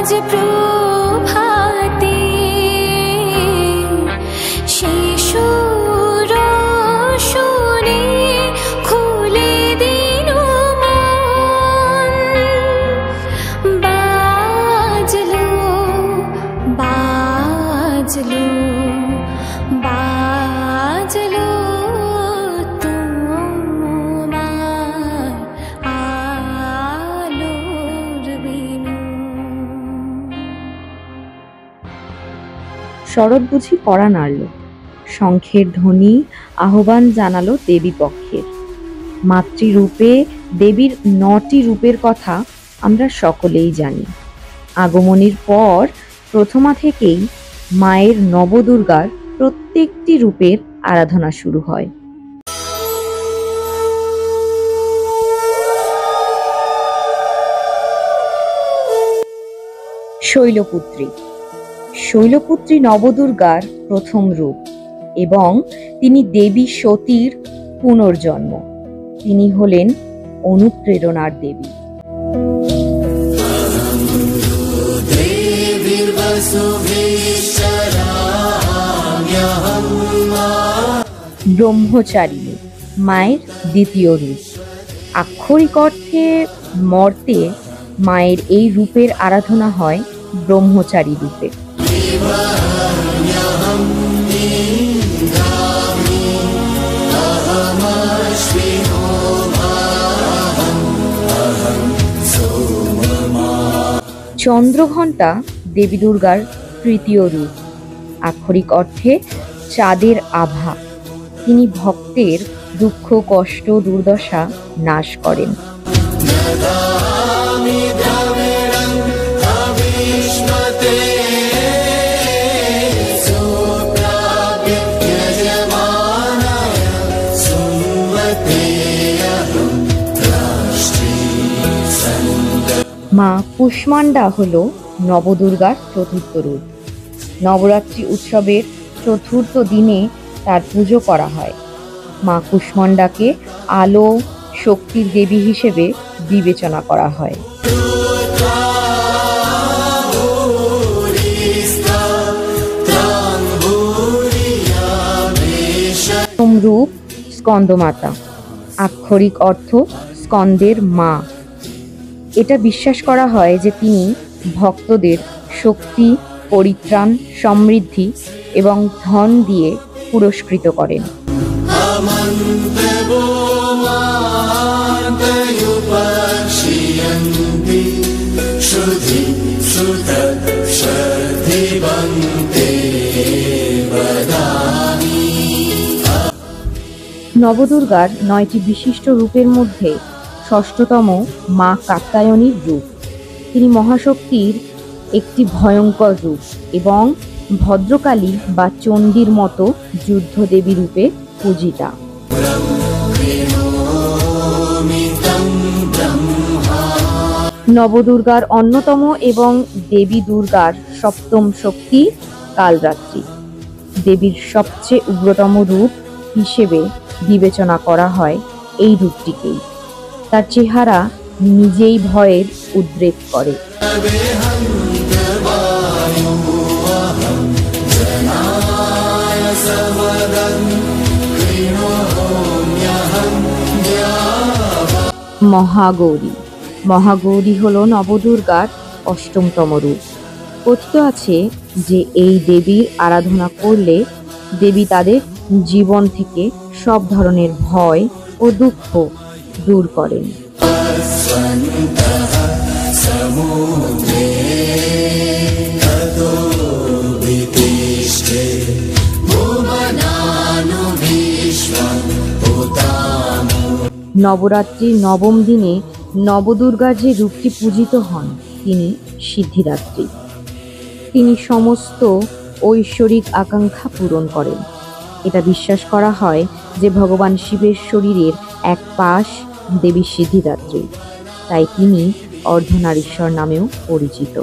আজ প্রভাতে শিশুর শুনে খুলে দিল মন। বাজলো বাজলো বাজলো তোমার আলোর বিনু। শরৎ বুঝি পড়া নাড়ল, শঙ্খের ধ্বনি আহ্বান জানালো দেবী পক্ষের। মাতৃরূপে দেবীর 9টি রূপের কথা আমরা সকলেই জানি। আগমনের পর প্রথমা থেকেই মায়ের নবদুর্গার প্রত্যেকটি রূপের আরাধনা শুরু হয়। শৈলপুত্রী। শৈলপুত্রী নবদুর্গার প্রথম রূপ এবং তিনি দেবী সতীর পুনর্জন্ম। তিনি হলেন অনুপ্রেরণার দেবী। ব্রহ্মচারিণী মায়ের দ্বিতীয় রূপ। আক্ষরিক অর্থে মর্তে মায়ের এই রূপের আরাধনা হয় ব্রহ্মচারী রূপে। চন্দ্রঘণ্টা দেবী দুর্গার তৃতীয় রূপ। আক্ষরিক অর্থে চাঁদের আভা। তিনি ভক্তের দুঃখ কষ্ট দুর্দশা নাশ করেন। মা কুষ্মান্ডা হল নবদুর্গার চতুর্থ রূপ। নবরাত্রি উৎসবের চতুর্থ দিনে তার পুজো করা হয়। মা কুষ্মান্ডাকে আলো শক্তির দেবী হিসেবে বিবেচনা করা হয়। প্রথম রূপ স্কন্দমাতা। আক্ষরিক অর্থ স্কন্দের মা। এটা বিশ্বাস করা হয় যে তিনি ভক্তদের শক্তি পরিত্রাণ সমৃদ্ধি এবং ধন দিয়ে পুরস্কৃত করেন। নবদুর্গার 9টি বিশিষ্ট রূপের মধ্যে ষষ্ঠতম মা কাত্যায়নীর রূপ। তিনি মহাশক্তির একটি ভয়ঙ্কর রূপ এবং ভদ্রকালী বা চণ্ডীর মতো যুদ্ধদেবী রূপে পূজিতা। নবদুর্গার অন্যতম এবং দেবী দুর্গার সপ্তম শক্তি কালরাত্রি। দেবীর সবচেয়ে উগ্রতম রূপ হিসেবে বিবেচনা করা হয় এই রূপটিকেই। তার চেহারা নিজেই ভয়ের উদ্রেক করে। মহাগৌরী। মহাগৌরী হল নবদুর্গার অষ্টমতম রূপ। কথিত আছে যে এই দেবীর আরাধনা করলে দেবী তাদের জীবন থেকে সব ধরনের ভয় ও দুঃখ দূর করেন। নবরাত্রির নবম দিনে নবদুর্গার যে রূপটি পূজিত হন তিনি সিদ্ধিদাত্রী। তিনি সমস্ত ঐশ্বরিক আকাঙ্ক্ষা পূরণ করেন। এটা বিশ্বাস করা হয় যে ভগবান শিবের শরীরের এক পাশ দেবী সিদ্ধিদাত্রী, তাই তিনি অর্ধনারীশ্বর নামেও পরিচিত।